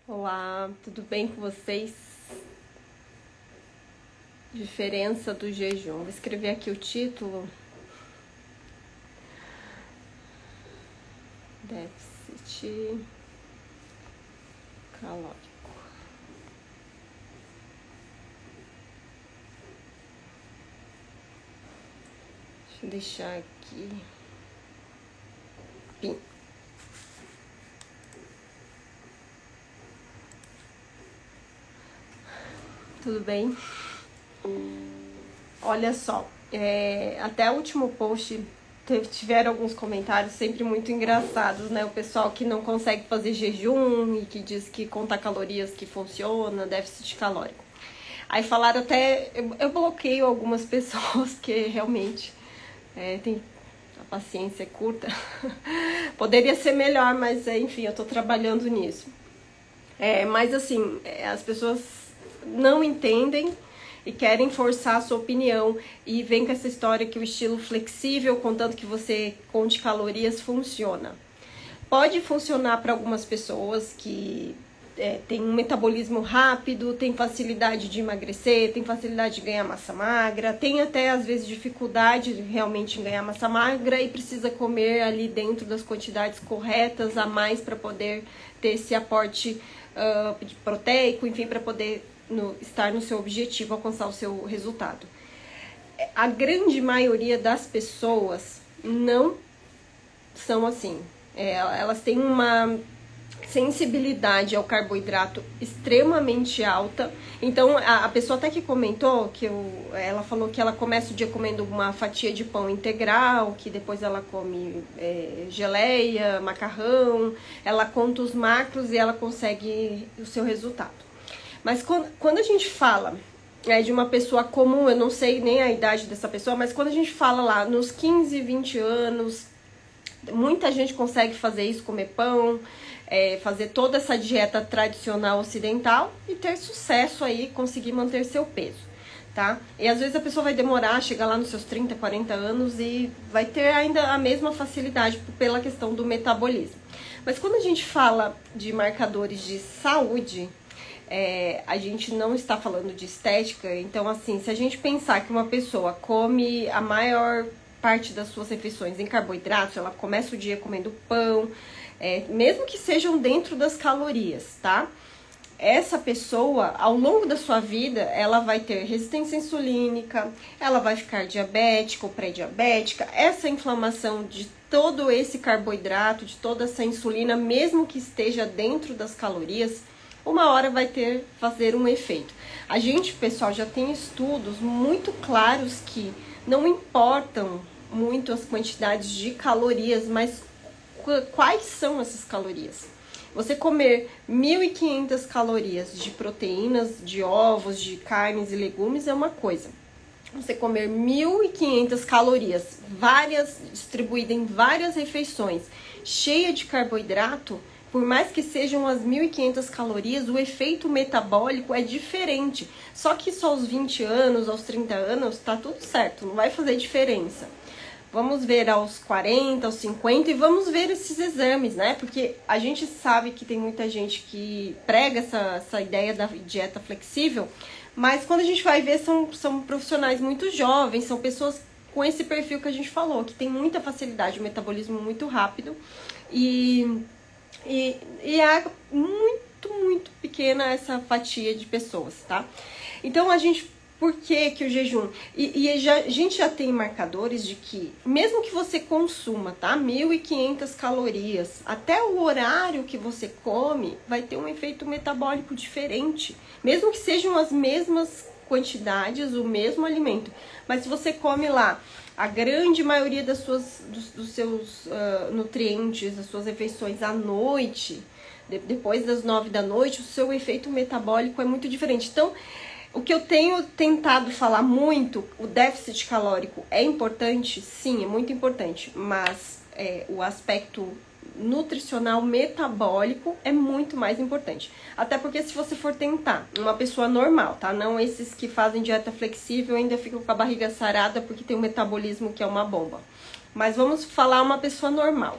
Olá, tudo bem com vocês? Diferença do jejum. Vou escrever aqui o título. Déficit calórico. Deixa eu deixar aqui. Pim. Tudo bem? Olha só, até o último post tiveram alguns comentários sempre muito engraçados, né? O pessoal que não consegue fazer jejum e que diz que contar calorias que funciona, déficit calórico. Aí falaram até, eu bloqueio algumas pessoas que realmente tem a paciência é curta. Poderia ser melhor, mas enfim, eu tô trabalhando nisso. Mas assim, as pessoas não entendem e querem forçar a sua opinião e vem com essa história que o estilo flexível, contanto que você conte calorias, funciona. Pode funcionar para algumas pessoas que tem um metabolismo rápido, tem facilidade de emagrecer, tem facilidade de ganhar massa magra, tem até às vezes dificuldade realmente em ganhar massa magra e precisa comer ali dentro das quantidades corretas a mais para poder ter esse aporte proteico, enfim, para poder estar no seu objetivo, alcançar o seu resultado. A grande maioria das pessoas não são assim. Elas têm uma sensibilidade ao carboidrato extremamente alta. Então, a pessoa até que comentou que ela falou que ela começa o dia comendo uma fatia de pão integral, que depois ela come geleia, macarrão, ela conta os macros e ela consegue o seu resultado. Mas quando a gente fala de uma pessoa comum, eu não sei nem a idade dessa pessoa, mas quando a gente fala lá nos 15, 20 anos, muita gente consegue fazer isso, comer pão, fazer toda essa dieta tradicional ocidental e ter sucesso aí, conseguir manter seu peso, tá? E às vezes a pessoa vai demorar a chegar lá nos seus 30, 40 anos e vai ter ainda a mesma facilidade pela questão do metabolismo. Mas quando a gente fala de marcadores de saúde, a gente não está falando de estética. Então, assim, se a gente pensar que uma pessoa come a maior parte das suas refeições em carboidratos, ela começa o dia comendo pão, mesmo que sejam dentro das calorias, tá? Essa pessoa, ao longo da sua vida, ela vai ter resistência insulínica, ela vai ficar diabética ou pré-diabética. Essa inflamação de todo esse carboidrato, de toda essa insulina, mesmo que esteja dentro das calorias, uma hora vai fazer um efeito. A gente, pessoal, já tem estudos muito claros que não importam muito as quantidades de calorias, mas quais são essas calorias? Você comer 1.500 calorias de proteínas, de ovos, de carnes e legumes é uma coisa. Você comer 1.500 calorias, várias distribuídas em várias refeições, cheia de carboidrato, por mais que sejam as 1.500 calorias, o efeito metabólico é diferente. Só que só aos 20 anos, aos 30 anos, tá tudo certo, não vai fazer diferença. Vamos ver aos 40, aos 50 e vamos ver esses exames, né? Porque a gente sabe que tem muita gente que prega essa ideia da dieta flexível, mas quando a gente vai ver, são profissionais muito jovens, são pessoas com esse perfil que a gente falou, que tem muita facilidade, um metabolismo muito rápido e é muito pequena essa fatia de pessoas, tá? Então, por que o jejum? A gente já tem marcadores de que, mesmo que você consuma, tá? 1.500 calorias, até o horário que você come, vai ter um efeito metabólico diferente. Mesmo que sejam as mesmas quantidades, o mesmo alimento. Mas se você come lá a grande maioria dos seus nutrientes, das suas refeições à noite, depois das 9 da noite, o seu efeito metabólico é muito diferente. Então, o que eu tenho tentado falar muito, o déficit calórico é importante? Sim, é muito importante, mas o aspecto nutricional metabólico é muito mais importante. Até porque se você for tentar uma pessoa normal, tá? Não esses que fazem dieta flexível ainda ficam com a barriga sarada porque tem um metabolismo que é uma bomba. Mas vamos falar uma pessoa normal.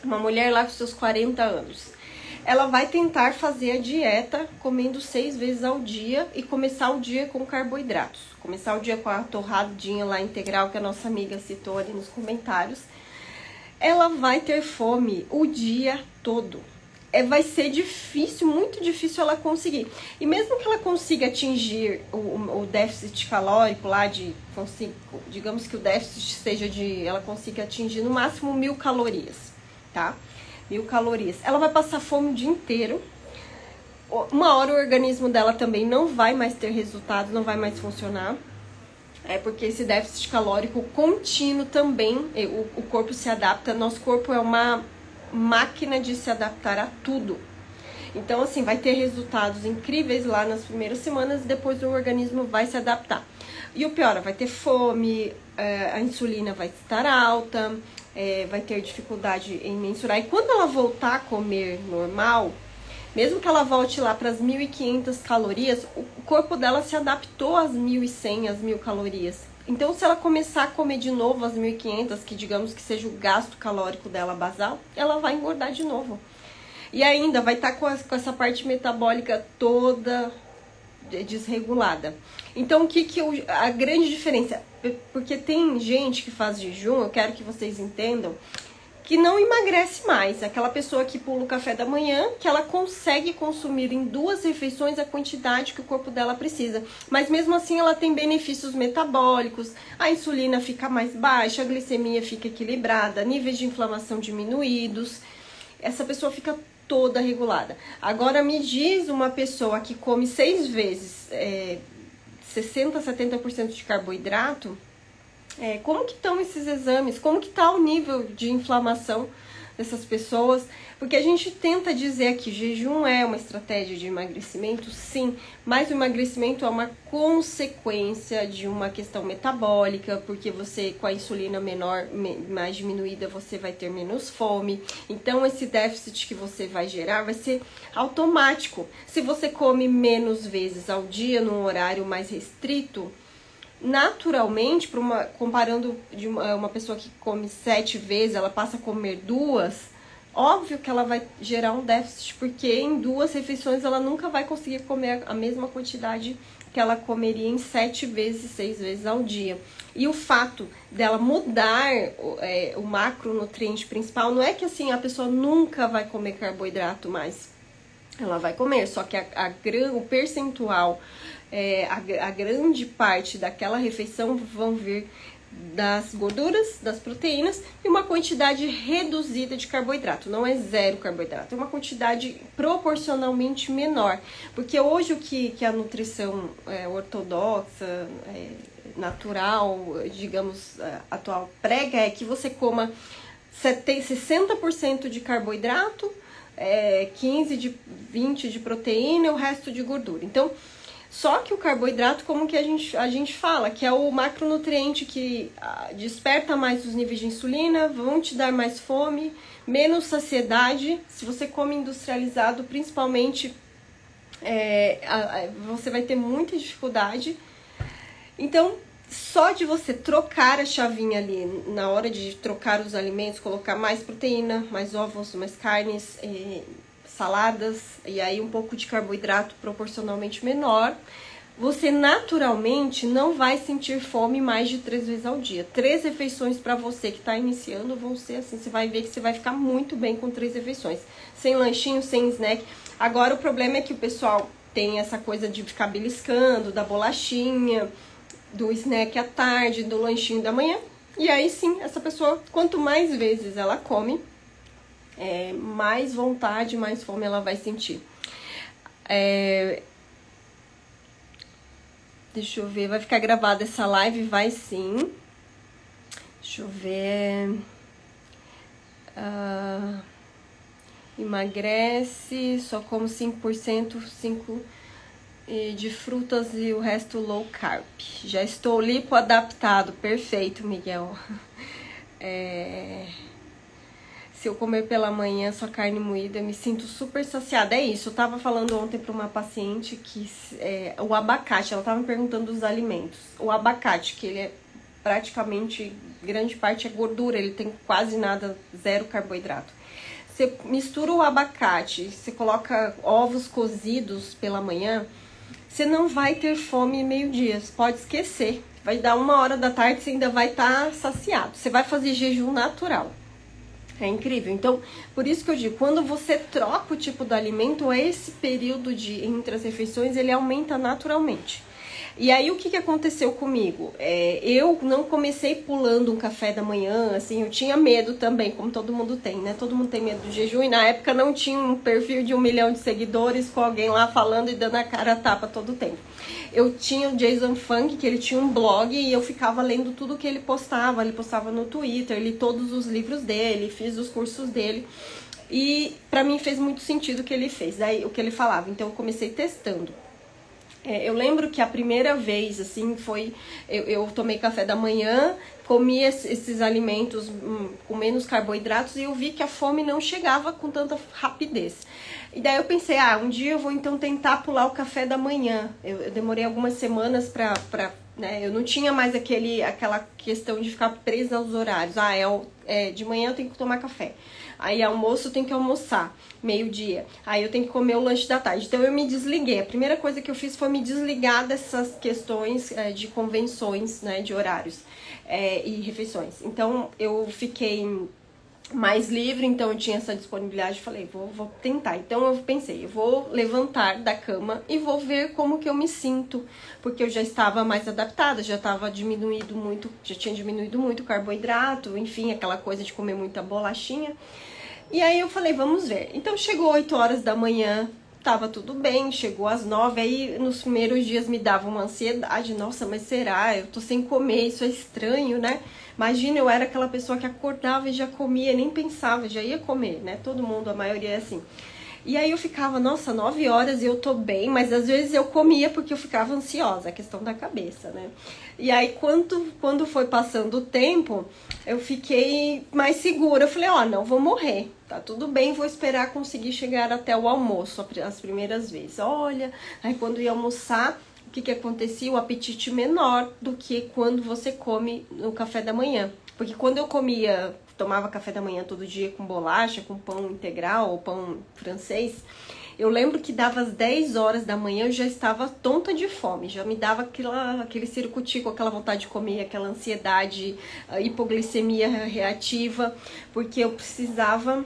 Uma mulher lá com seus 40 anos. ela vai tentar fazer a dieta comendo 6 vezes ao dia e começar o dia com carboidratos. Começar o dia com a torradinha lá integral que a nossa amiga citou ali nos comentários. Ela vai ter fome o dia todo. Vai ser difícil, muito difícil ela conseguir. E mesmo que ela consiga atingir o déficit calórico lá digamos que o déficit seja ela consiga atingir no máximo 1.000 calorias, tá? 1.000 calorias. Ela vai passar fome o dia inteiro. Uma hora o organismo dela também não vai mais ter resultado, não vai mais funcionar. Porque esse déficit calórico contínuo também, o corpo se adapta. Nosso corpo é uma máquina de se adaptar a tudo. Então, assim, vai ter resultados incríveis lá nas primeiras semanas e depois o organismo vai se adaptar. E o pior, vai ter fome, a insulina vai estar alta, vai ter dificuldade em mensurar. E quando ela voltar a comer normal, mesmo que ela volte lá para as 1.500 calorias, o corpo dela se adaptou às 1.100, às 1.000 calorias. Então, se ela começar a comer de novo as 1.500, que digamos que seja o gasto calórico dela basal, ela vai engordar de novo. E ainda vai estar com essa parte metabólica toda desregulada. Então, a grande diferença? Porque tem gente que faz jejum, eu quero que vocês entendam, que não emagrece mais. Aquela pessoa que pula o café da manhã, que ela consegue consumir em 2 refeições a quantidade que o corpo dela precisa. Mas mesmo assim ela tem benefícios metabólicos, a insulina fica mais baixa, a glicemia fica equilibrada, níveis de inflamação diminuídos. Essa pessoa fica toda regulada. Agora me diz uma pessoa que come 6 vezes 60%, 70% de carboidrato, como que estão esses exames? Como que está o nível de inflamação dessas pessoas? Porque a gente tenta dizer que jejum é uma estratégia de emagrecimento, sim, mas o emagrecimento é uma consequência de uma questão metabólica, porque você, com a insulina mais diminuída, você vai ter menos fome. Então, esse déficit que você vai gerar vai ser automático. Se você come menos vezes ao dia, num horário mais restrito, naturalmente, comparando de uma pessoa que come 7 vezes, ela passa a comer 2, óbvio que ela vai gerar um déficit, porque em 2 refeições ela nunca vai conseguir comer a mesma quantidade que ela comeria em 7 vezes, 6 vezes ao dia. E o fato dela mudar o macronutriente principal, não é que assim a pessoa nunca vai comer carboidrato mais. Ela vai comer, só que o percentual, a grande parte daquela refeição vão vir das gorduras, das proteínas e uma quantidade reduzida de carboidrato. Não é 0 carboidrato, é uma quantidade proporcionalmente menor. Porque hoje o que a nutrição ortodoxa, natural, digamos, atual prega é que você coma 60% de carboidrato, 20% de proteína e o resto de gordura. Então, só que o carboidrato, como que a gente fala, que é o macronutriente que desperta mais os níveis de insulina, vão te dar mais fome, menos saciedade. Se você come industrializado, principalmente, você vai ter muita dificuldade. Então, só de você trocar a chavinha ali, na hora de trocar os alimentos, colocar mais proteína, mais ovos, mais carnes, saladas, e aí um pouco de carboidrato proporcionalmente menor, você naturalmente não vai sentir fome mais de 3 vezes ao dia. 3 refeições para você que está iniciando vão ser assim, você vai ver que você vai ficar muito bem com 3 refeições. Sem lanchinho, sem snack. Agora o problema é que o pessoal tem essa coisa de ficar beliscando, da bolachinha, do snack à tarde, do lanchinho da manhã. E aí sim, essa pessoa, quanto mais vezes ela come, mais vontade, mais fome ela vai sentir. Deixa eu ver, vai ficar gravada essa live? Vai sim. Deixa eu ver. Emagrece, só como 5%, 5% de frutas e o resto low carb. Já estou lipoadaptado, perfeito, Miguel. Se eu comer pela manhã só carne moída, eu me sinto super saciada. É isso, eu tava falando ontem para uma paciente que o abacate, ela tava me perguntando dos alimentos. O abacate, que ele é praticamente, grande parte é gordura, ele tem quase nada, 0 carboidrato. você mistura o abacate, você coloca ovos cozidos pela manhã, você não vai ter fome meio-dia, você pode esquecer. Vai dar 1h da tarde, você ainda vai estar saciado. Você vai fazer jejum natural. É incrível. Então, por isso que eu digo, quando você troca o tipo do alimento, esse período entre as refeições, ele aumenta naturalmente. E aí, o que aconteceu comigo? Eu não comecei pulando um café da manhã, assim, eu tinha medo também, como todo mundo tem, né? Todo mundo tem medo do jejum, e na época não tinha um perfil de 1 milhão de seguidores com alguém lá falando e dando a cara a tapa todo o tempo. Eu tinha o Jason Fung, que ele tinha um blog, e eu ficava lendo tudo que ele postava no Twitter, li todos os livros dele, fiz os cursos dele, e pra mim fez muito sentido o que ele fez, o que ele falava, então eu comecei testando. Eu lembro que a primeira vez, assim, foi... Eu tomei café da manhã, comi esses alimentos com menos carboidratos e eu vi que a fome não chegava com tanta rapidez. E daí eu pensei, um dia eu vou então tentar pular o café da manhã. Eu demorei algumas semanas né, eu não tinha mais aquela questão de ficar presa aos horários. De manhã eu tenho que tomar café. Aí almoço eu tenho que almoçar, meio-dia. Aí eu tenho que comer o lanche da tarde. Então eu me desliguei. A primeira coisa que eu fiz foi me desligar dessas questões de convenções, né, de horários e refeições. Então eu fiquei mais livre, então eu tinha essa disponibilidade, falei, vou tentar. Então eu pensei, eu vou levantar da cama e vou ver como que eu me sinto, porque eu já estava mais adaptada, já tinha diminuído muito o carboidrato, enfim, aquela coisa de comer muita bolachinha. E aí eu falei, vamos ver. Então chegou 8h da manhã, tava tudo bem, chegou às 9h, aí nos primeiros dias me dava uma ansiedade, nossa, mas será? Eu tô sem comer, isso é estranho, né? Imagina, eu era aquela pessoa que acordava e já comia, nem pensava, já ia comer, né? Todo mundo, a maioria é assim. E aí eu ficava, nossa, 9h e eu tô bem, mas às vezes eu comia porque eu ficava ansiosa, a questão da cabeça, né? E aí quando foi passando o tempo, eu fiquei mais segura, eu falei, não vou morrer, tá tudo bem, vou esperar conseguir chegar até o almoço as primeiras vezes. Olha, aí quando ia almoçar, o que acontecia? O apetite menor do que quando você come no café da manhã. Porque quando eu tomava café da manhã todo dia com bolacha, com pão integral ou pão francês, eu lembro que dava às 10h da manhã, eu já estava tonta de fome, já me dava aquele circuitico, aquela vontade de comer, aquela ansiedade, hipoglicemia reativa, porque eu precisava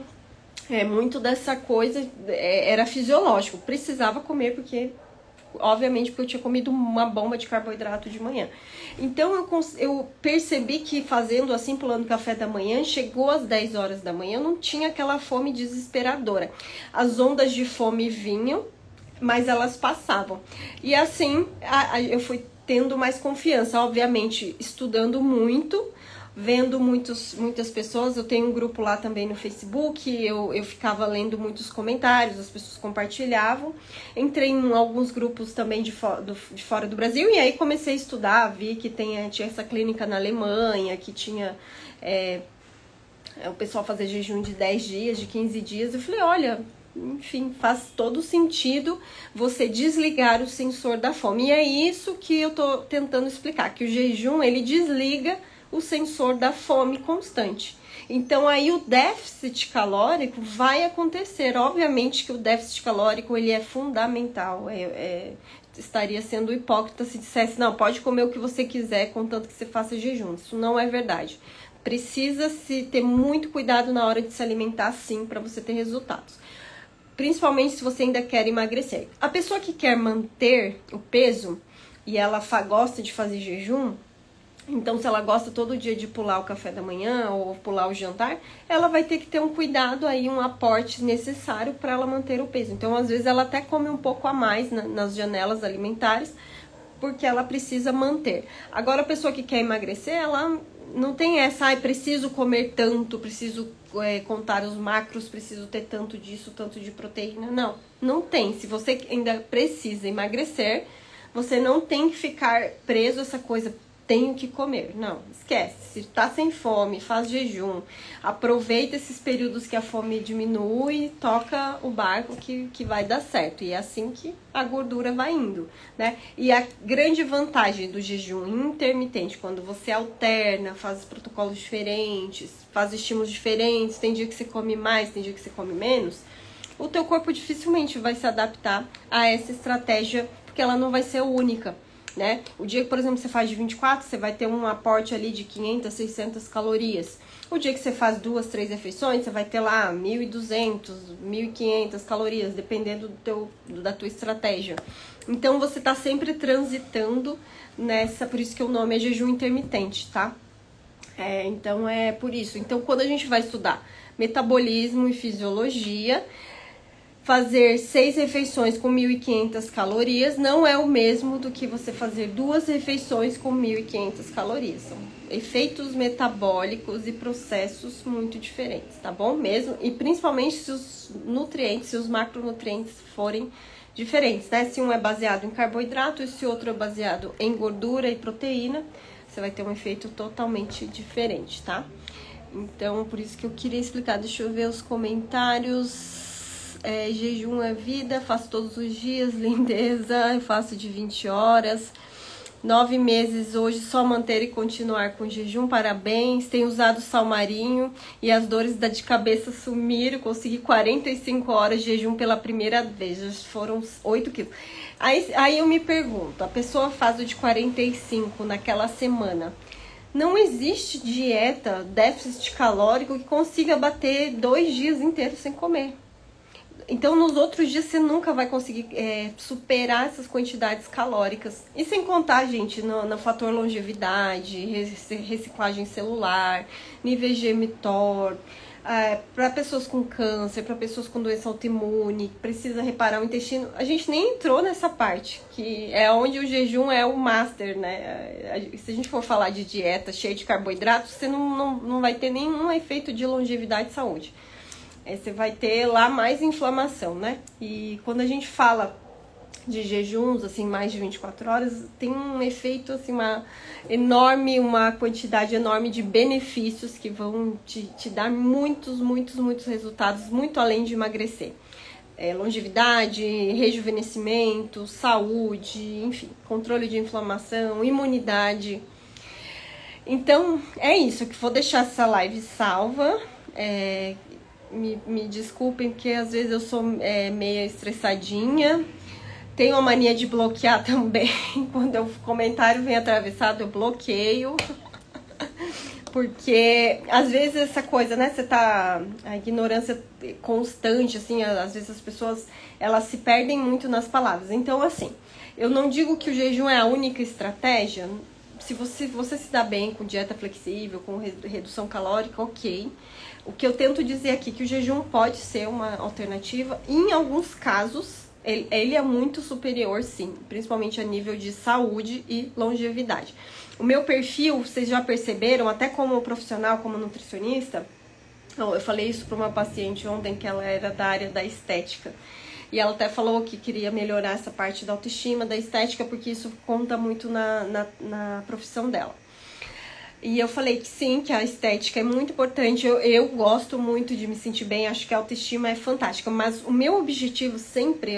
muito dessa coisa, era fisiológico, precisava comer porque... Obviamente porque eu tinha comido uma bomba de carboidrato de manhã. Então eu percebi que fazendo assim, pulando café da manhã, chegou às 10h da manhã, eu não tinha aquela fome desesperadora. As ondas de fome vinham, mas elas passavam. E assim eu fui tendo mais confiança, obviamente estudando muito, vendo muitas pessoas. Eu tenho um grupo lá também no Facebook, eu ficava lendo muitos comentários, as pessoas compartilhavam. Entrei em alguns grupos também de fora do Brasil, e aí comecei a estudar, vi que tinha essa clínica na Alemanha, que tinha o pessoal fazer jejum de 10 dias, de 15 dias. Eu falei, olha, enfim, faz todo sentido você desligar o sensor da fome. E é isso que eu tô tentando explicar, que o jejum, ele desliga o sensor da fome constante. Então aí o déficit calórico vai acontecer. Obviamente que o déficit calórico ele é fundamental. Estaria sendo hipócrita se dissesse, não, pode comer o que você quiser, contanto que você faça jejum. Isso não é verdade. Precisa se ter muito cuidado na hora de se alimentar, sim, para você ter resultados. Principalmente se você ainda quer emagrecer. A pessoa que quer manter o peso e ela gosta de fazer jejum, então, se ela gosta todo dia de pular o café da manhã ou pular o jantar, ela vai ter que ter um cuidado aí, um aporte necessário para ela manter o peso. Então, às vezes, ela até come um pouco a mais nas janelas alimentares, porque ela precisa manter. Agora, a pessoa que quer emagrecer, ela não tem essa, preciso comer tanto, preciso contar os macros, preciso ter tanto disso, tanto de proteína. Não, não tem. Se você ainda precisa emagrecer, você não tem que ficar preso a essa coisa, tenho que comer. Não, esquece. Se tá sem fome, faz jejum. Aproveita esses períodos que a fome diminui, toca o barco que vai dar certo. E é assim que a gordura vai indo, né? E a grande vantagem do jejum intermitente, quando você alterna, faz protocolos diferentes, faz estímulos diferentes, tem dia que você come mais, tem dia que você come menos, o teu corpo dificilmente vai se adaptar a essa estratégia, porque ela não vai ser única, né? O dia que, por exemplo, você faz de 24, você vai ter um aporte ali de 500, 600 calorias. O dia que você faz 2, 3 refeições, você vai ter lá 1.200, 1.500 calorias, dependendo da tua estratégia. Então, você tá sempre transitando nessa, por isso que o nome é jejum intermitente, tá? Então, é por isso. Então, quando a gente vai estudar metabolismo e fisiologia, fazer 6 refeições com 1.500 calorias não é o mesmo do que você fazer 2 refeições com 1.500 calorias. São efeitos metabólicos e processos muito diferentes, tá bom? Mesmo, e principalmente se os nutrientes, se os macronutrientes forem diferentes, né? Se um é baseado em carboidrato e se outro é baseado em gordura e proteína, você vai ter um efeito totalmente diferente, tá? Então, por isso que eu queria explicar. Deixa eu ver os comentários. Jejum é vida, faço todos os dias, lindeza, eu faço de 20 horas, 9 meses hoje, só manter e continuar com jejum, parabéns, tenho usado sal marinho e as dores de cabeça sumiram, consegui 45 horas de jejum pela primeira vez, já foram 8 quilos. Aí eu me pergunto, a pessoa faz o de 45 naquela semana, não existe dieta, déficit calórico que consiga bater 2 dias inteiros sem comer. Então, nos outros dias, você nunca vai conseguir superar essas quantidades calóricas. E sem contar, gente, no fator longevidade, reciclagem celular, nível de mTOR, para pessoas com câncer, para pessoas com doença autoimune, que precisa reparar o intestino. A gente nem entrou nessa parte, que é onde o jejum é o master, né? Se a gente for falar de dieta cheia de carboidratos, você não vai ter nenhum efeito de longevidade e saúde. Você vai ter lá mais inflamação, né? E quando a gente fala de jejuns, assim, mais de 24 horas, tem um efeito, assim, uma quantidade enorme de benefícios que vão te dar muitos resultados, muito além de emagrecer. Longevidade, rejuvenescimento, saúde, enfim, controle de inflamação, imunidade. Então, é isso, que vou deixar essa live salva. Me desculpem, porque às vezes eu sou meio estressadinha. Tenho a mania de bloquear também. Quando o comentário vem atravessado, eu bloqueio. Porque às vezes essa coisa, né? A ignorância constante, assim, às vezes as pessoas, elas se perdem muito nas palavras. Então, assim, eu não digo que o jejum é a única estratégia. Se você se dá bem com dieta flexível, com redução calórica, ok. O que eu tento dizer aqui é que o jejum pode ser uma alternativa. Em alguns casos, ele é muito superior, sim. Principalmente a nível de saúde e longevidade. O meu perfil, vocês já perceberam, até como profissional, como nutricionista. Eu falei isso para uma paciente ontem, que ela era da área da estética. E ela até falou que queria melhorar essa parte da autoestima, da estética, porque isso conta muito na profissão dela. E eu falei que sim, que a estética é muito importante. Eu gosto muito de me sentir bem, acho que a autoestima é fantástica. Mas o meu objetivo sempre,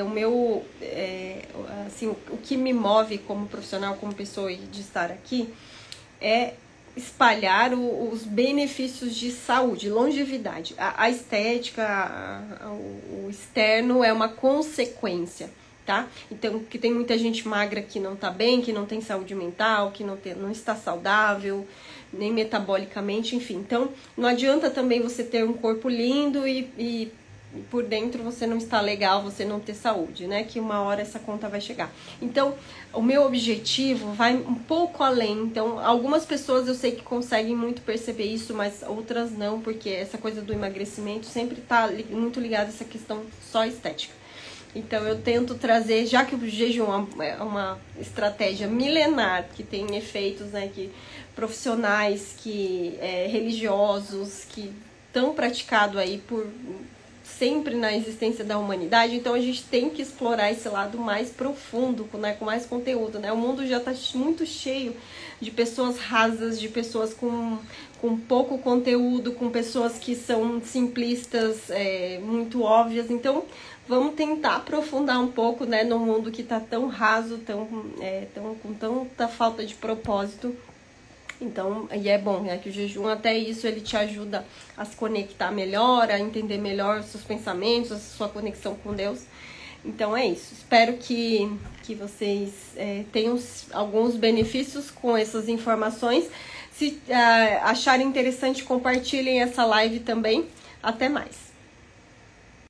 assim, o que me move como profissional, como pessoa de estar aqui, é espalhar os benefícios de saúde, longevidade. A estética, o externo é uma consequência, tá? Então, que tem muita gente magra que não tá bem, que não tem saúde mental, que não está saudável, nem metabolicamente, enfim. Então, não adianta também você ter um corpo lindo e por dentro você não está legal, você não ter saúde, né? Que uma hora essa conta vai chegar. Então, o meu objetivo vai um pouco além. Então, algumas pessoas eu sei que conseguem muito perceber isso, mas outras não, porque essa coisa do emagrecimento sempre tá muito ligada a essa questão só estética. Então, eu tento trazer, já que o jejum é uma estratégia milenar, que tem efeitos, né, que profissionais, que religiosos, que estão praticados aí por sempre na existência da humanidade, então a gente tem que explorar esse lado mais profundo, né, com mais conteúdo, né? O mundo já está muito cheio de pessoas rasas, de pessoas com pouco conteúdo, com pessoas que são simplistas, muito óbvias. Então, vamos tentar aprofundar um pouco, né, no mundo que está tão raso, com tanta falta de propósito. Então, e é bom, né, que o jejum, até isso, ele te ajuda a se conectar melhor, a entender melhor os seus pensamentos, a sua conexão com Deus. Então é isso, espero que vocês tenham alguns benefícios com essas informações. Se acharem interessante, compartilhem essa live também. Até mais!